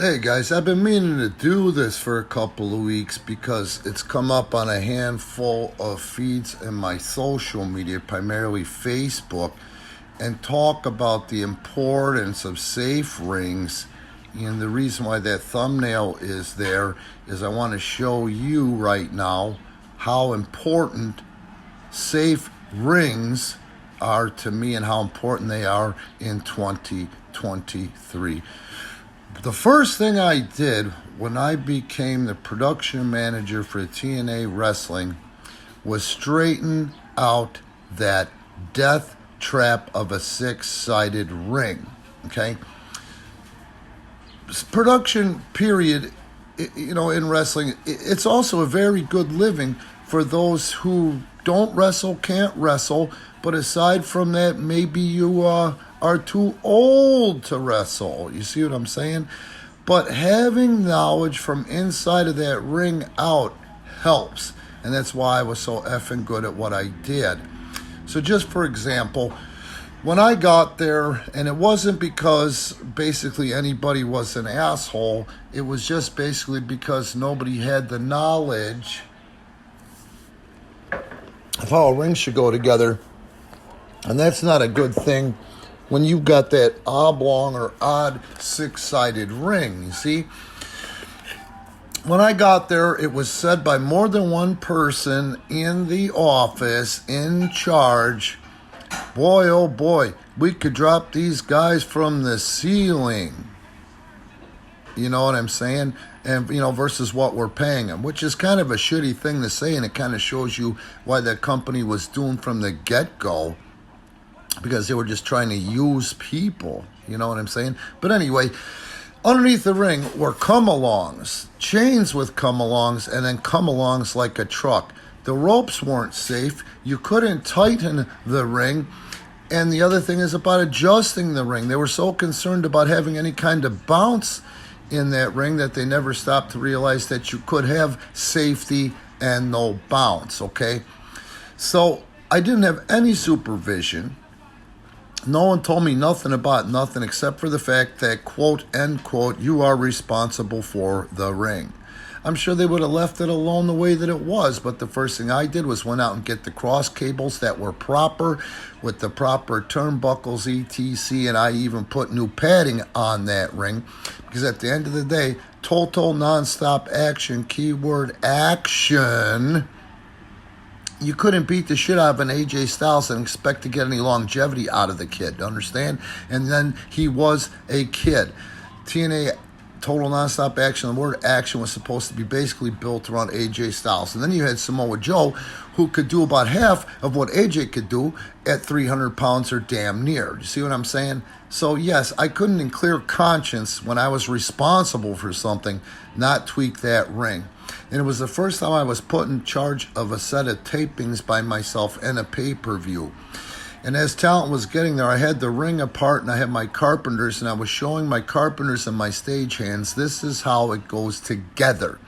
Hey guys, I've been meaning to do this for a couple of weeks because it's come up on a handful of feeds in my social media, primarily Facebook, and talk about the importance of safe rings. And the reason why that thumbnail is there is I want to show you right now how important safe rings are to me and how important they are in 2023. The first thing I did when I became the production manager for TNA Wrestling was straighten out that death trap of a six-sided ring. Okay? Production period, in wrestling, it's also a very good living for those who don't wrestle, can't wrestle, but aside from that, maybe you are too old to wrestle. You see what I'm saying? But having knowledge from inside of that ring out helps. And that's why I was so effing good at what I did. So just for example, when I got there, and it wasn't because basically anybody was an asshole, it was just basically because nobody had the knowledge of how a ring should go together. And that's not a good thing when you've got that oblong or odd six-sided ring, you see? When I got there, it was said by more than one person in the office, in charge, boy, oh boy, we could drop these guys from the ceiling. You know what I'm saying? And, versus what we're paying them, which is kind of a shitty thing to say, and it kind of shows you why that company was doomed from the get-go, because they were just trying to use people. You know what I'm saying? But anyway, underneath the ring were come-alongs, chains with come-alongs, and then come-alongs like a truck. The ropes weren't safe. You couldn't tighten the ring. And the other thing is about adjusting the ring. They were so concerned about having any kind of bounce in that ring that they never stopped to realize that you could have safety and no bounce, okay? So I didn't have any supervision. No one told me nothing about nothing except for the fact that, quote, end quote, you are responsible for the ring. I'm sure they would have left it alone the way that it was, but the first thing I did was went out and get the cross cables that were proper with the proper turnbuckles, etc., and I even put new padding on that ring because at the end of the day, total nonstop action, keyword action. You couldn't beat the shit out of an AJ Styles and expect to get any longevity out of the kid, understand? And then he was a kid. TNA Total Nonstop Action, the word action was supposed to be basically built around AJ Styles. And then you had Samoa Joe, who could do about half of what AJ could do at 300 pounds or damn near. You see what I'm saying? So yes, I couldn't in clear conscience, when I was responsible for something, not tweak that ring. And it was the first time I was put in charge of a set of tapings by myself and a pay-per-view. And as talent was getting there, I had the ring apart and I had my carpenters, and I was showing my carpenters and my stagehands, this is how it goes together.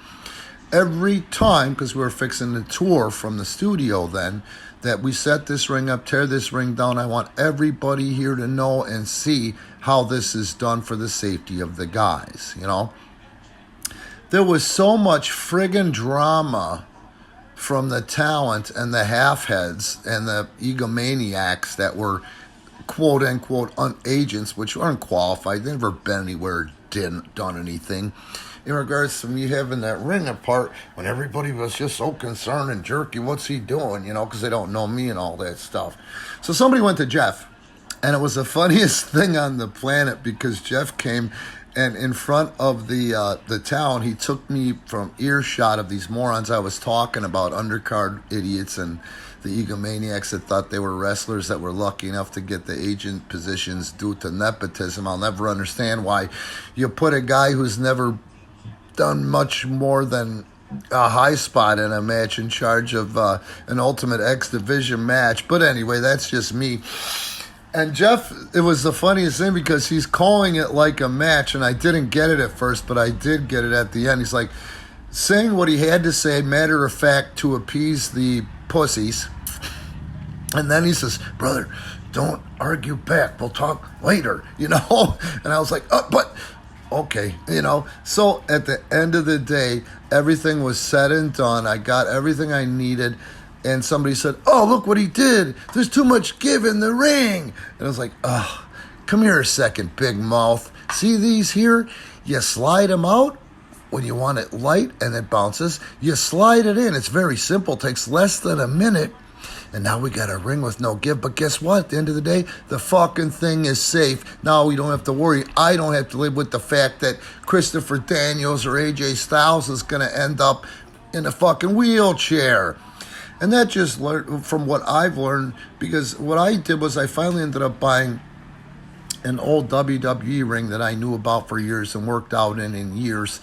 Every time, because we were fixing the tour from the studio then, that we set this ring up, tear this ring down, I want everybody here to know and see how this is done for the safety of the guys, There was so much friggin' drama from the talent and the half-heads and the egomaniacs that were quote-unquote agents, which weren't qualified. They never been anywhere, done anything. In regards to me having that ring apart when everybody was just so concerned and jerky, what's he doing, because they don't know me and all that stuff. So somebody went to Jeff, and it was the funniest thing on the planet because Jeff came and in front of the town, he took me from earshot of these morons I was talking about, undercard idiots and the egomaniacs that thought they were wrestlers that were lucky enough to get the agent positions due to nepotism. I'll never understand why you put a guy who's never done much more than a high spot in a match in charge of an Ultimate X Division match. But anyway, that's just me. And Jeff, it was the funniest thing because he's calling it like a match, and I didn't get it at first, but I did get it at the end. He's like saying what he had to say, matter of fact, to appease the pussies. And then he says, brother, don't argue back. We'll talk later, And I was like, but okay, So at the end of the day, everything was said and done. I got everything I needed. And somebody said, oh, look what he did. There's too much give in the ring. And I was like, oh, come here a second, big mouth. See these here? You slide them out when you want it light and it bounces. You slide it in. It's very simple. It takes less than a minute. And now we got a ring with no give. But guess what? At the end of the day, the fucking thing is safe. Now we don't have to worry. I don't have to live with the fact that Christopher Daniels or AJ Styles is going to end up in a fucking wheelchair. And that just learned from what I've learned, because what I did was I finally ended up buying an old WWE ring that I knew about for years and worked out in years.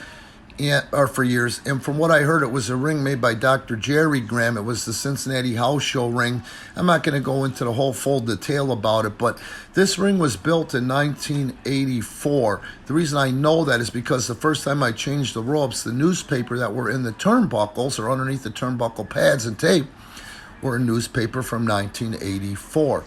For years, and from what I heard, it was a ring made by Dr. Jerry Graham. It was the Cincinnati House Show ring. I'm not going to go into the whole full detail about it, but this ring was built in 1984. The reason I know that is because the first time I changed the ropes, the newspaper that were in the turnbuckles or underneath the turnbuckle pads and tape were a newspaper from 1984.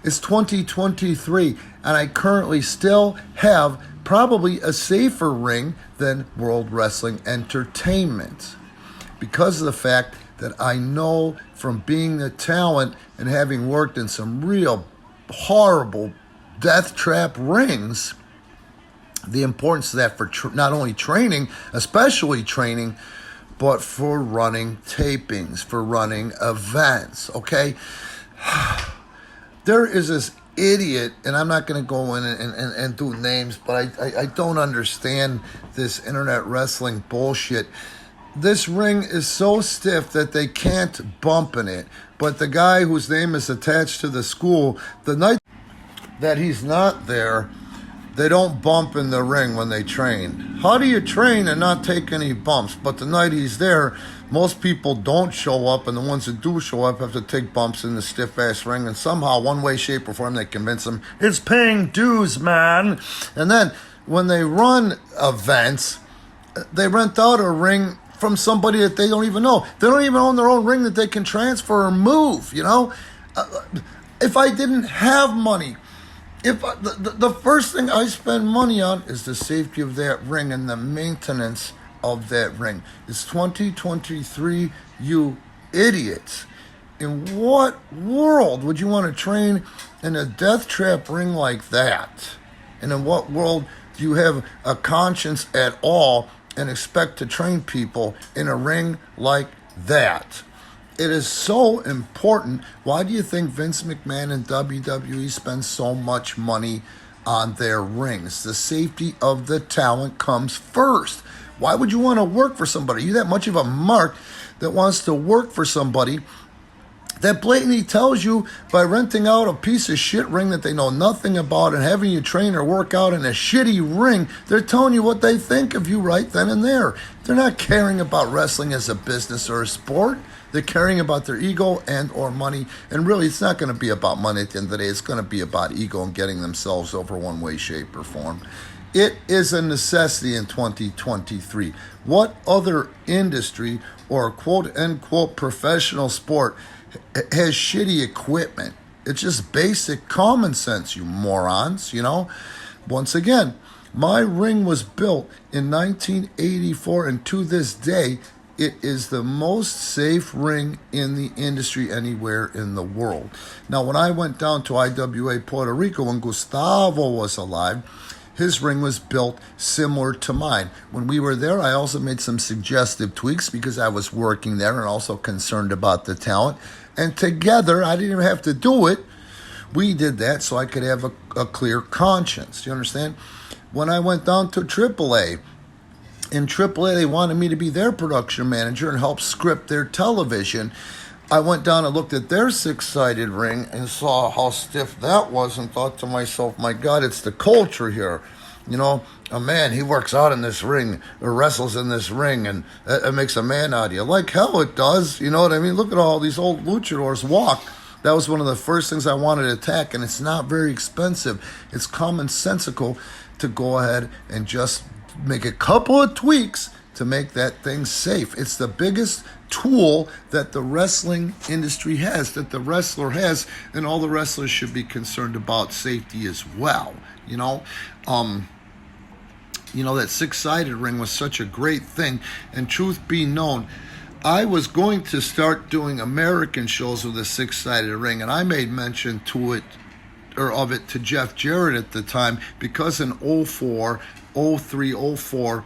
It's 2023, and I currently still have probably a safer ring than World Wrestling Entertainment, because of the fact that I know from being the talent and having worked in some real horrible death trap rings, the importance of that for not only training, especially training, but for running tapings, for running events, okay? There is this idiot, and I'm not going to go in and do names, but I don't understand this internet wrestling bullshit. This ring is so stiff that they can't bump in it, but the guy whose name is attached to the school, the night that he's not there, they don't bump in the ring when they train. How do you train and not take any bumps? But the night he's there, most people don't show up, and the ones that do show up have to take bumps in the stiff-ass ring, and somehow, one way, shape, or form, they convince them, it's paying dues, man. And then, when they run events, they rent out a ring from somebody that they don't even know. They don't even own their own ring that they can transfer or move, If I didn't have money, the first thing I spend money on is the safety of that ring and the maintenance of that ring. It's 2023, you idiots. In what world would you want to train in a death trap ring like that? And in what world do you have a conscience at all and expect to train people in a ring like that? It is so important. Why do you think Vince McMahon and WWE spend so much money on their rings? The safety of the talent comes first. Why would you want to work for somebody? Are you that much of a mark that wants to work for somebody that blatantly tells you by renting out a piece of shit ring that they know nothing about and having you train or work out in a shitty ring, they're telling you what they think of you right then and there. They're not caring about wrestling as a business or a sport. They're caring about their ego and or money. And really, it's not going to be about money at the end of the day. It's going to be about ego and getting themselves over one way, shape, or form. It is a necessity in 2023. What other industry or quote-unquote professional sport has shitty equipment? It's just basic common sense, you morons, Once again, my ring was built in 1984, and to this day, it is the most safe ring in the industry anywhere in the world. Now, when I went down to IWA Puerto Rico when Gustavo was alive, his ring was built similar to mine. When we were there, I also made some suggestive tweaks because I was working there and also concerned about the talent. And together, I didn't even have to do it. We did that so I could have a clear conscience. Do you understand? When I went down to AAA, in AAA, they wanted me to be their production manager and help script their television. I went down and looked at their six-sided ring and saw how stiff that was and thought to myself, my God, it's the culture here. A man, he works out in this ring or wrestles in this ring, and it makes a man out of you. Like hell it does, you know what I mean? Look at all these old luchadors walk. That was one of the first things I wanted to attack, and it's not very expensive. It's commonsensical to go ahead and just make a couple of tweaks to make that thing safe. It's the biggest tool that the wrestling industry has, that the wrestler has, and all the wrestlers should be concerned about safety as well. You know, that six-sided ring was such a great thing. And truth be known, I was going to start doing American shows with a six-sided ring, and I made mention to it, or of it, to Jeff Jarrett at the time, because in 04, 03, 04,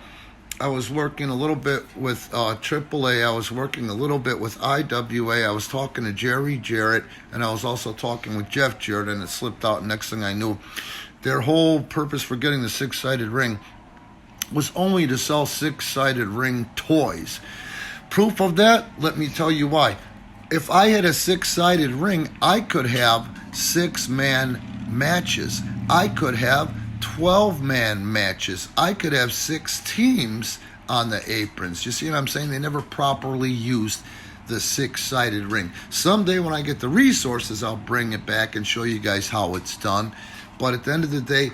I was working a little bit with AAA. I was working a little bit with IWA. I was talking to Jerry Jarrett, and I was also talking with Jeff Jarrett, and it slipped out. Next thing I knew, their whole purpose for getting the six-sided ring was only to sell six-sided ring toys. Proof of that, let me tell you why. If I had a six-sided ring, I could have 6-man matches. I could have 12-man matches. I could have 6 teams on the aprons. You see what I'm saying? They never properly used the six-sided ring. Someday when I get the resources, I'll bring it back and show you guys how it's done. But at the end of the day,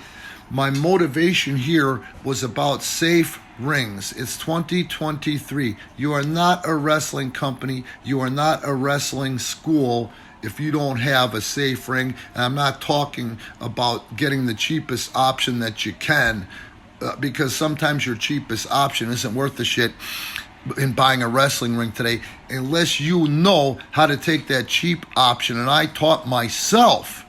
my motivation here was about safe rings. It's 2023. You are not a wrestling company. You are not a wrestling school if you don't have a safe ring. And I'm not talking about getting the cheapest option that you can, because sometimes your cheapest option isn't worth the shit in buying a wrestling ring today, unless you know how to take that cheap option. And I taught myself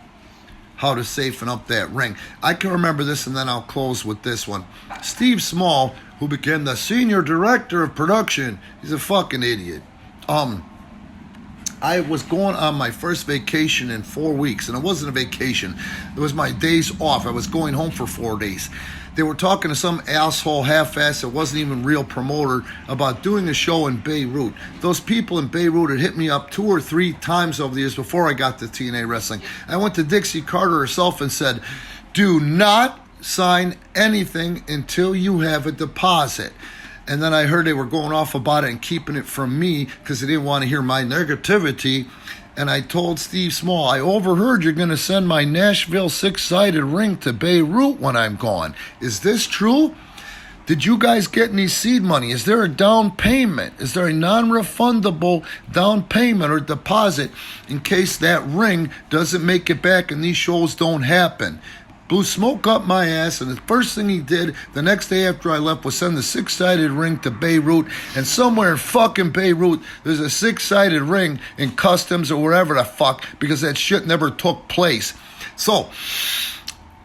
how to safeten up that ring. I can remember this, and then I'll close with this one. Steve Small, who became the senior director of production, he's a fucking idiot. I was going on my first vacation in 4 weeks, and it wasn't a vacation. It was my days off. I was going home for 4 days. They were talking to some asshole half-ass, it wasn't even real promoter, about doing a show in Beirut. Those people in Beirut had hit me up 2 or 3 times over the years before I got to TNA Wrestling. I went to Dixie Carter herself and said, do not sign anything until you have a deposit. And then I heard they were going off about it and keeping it from me because they didn't want to hear my negativity. And I told Steve Small, I overheard you're going to send my Nashville six-sided ring to Beirut when I'm gone. Is this true? Did you guys get any seed money? Is there a down payment? Is there a non-refundable down payment or deposit in case that ring doesn't make it back and these shows don't happen? Blew smoke up my ass, and the first thing he did the next day after I left was send the six-sided ring to Beirut, and somewhere in fucking Beirut there's a six-sided ring in customs or wherever the fuck, because that shit never took place. So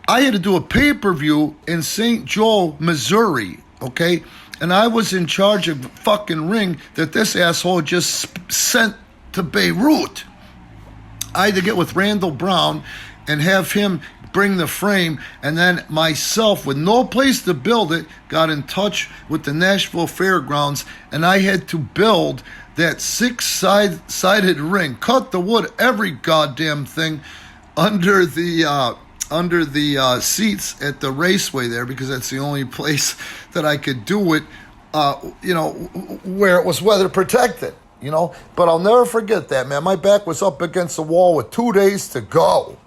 I had to do a pay-per-view in St. Joe, Missouri, okay? And I was in charge of the fucking ring that this asshole just sent to Beirut. I had to get with Randall Brown and have him bring the frame, and then myself, with no place to build it, got in touch with the Nashville Fairgrounds, and I had to build that six-sided ring, cut the wood, every goddamn thing under the seats at the raceway there, because that's the only place that I could do it, where it was weather protected, But I'll never forget that, man. My back was up against the wall with 2 days to go,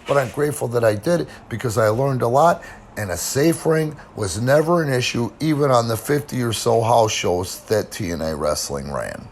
But I'm grateful that I did it because I learned a lot, and a safe ring was never an issue, even on the 50 or so house shows that TNA Wrestling ran.